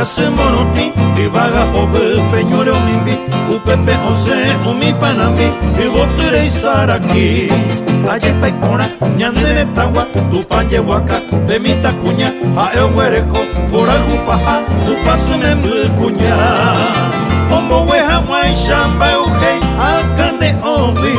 se monoti i vaga ove peñore o mimbi u pepe ose o mi panambi i botere saraki aye paikora ñandere tawa tu paye waka de mi tacuña a el huereco por agupaja tu pasame mu cuña Ombo weha mwai shamba uhei akane ombi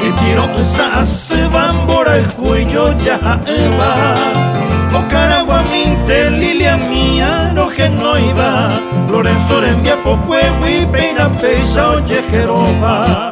Ipiro sa se bambora el cuello ya eva O caragua minte lilia mía no que no iba Lorenzo rembia poco y peina pecha oye jeroba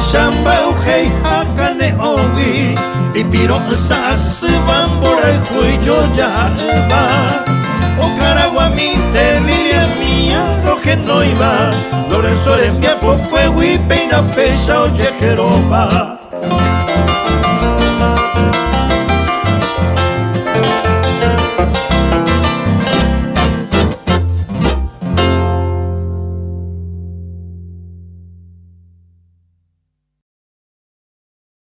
Shamba uhei hakane ongi Ipiro sa se bambora el cuello ya eva O caragua minte lilia mía no que no iba Lorenzo rembia poco y peina pecha oye jeroba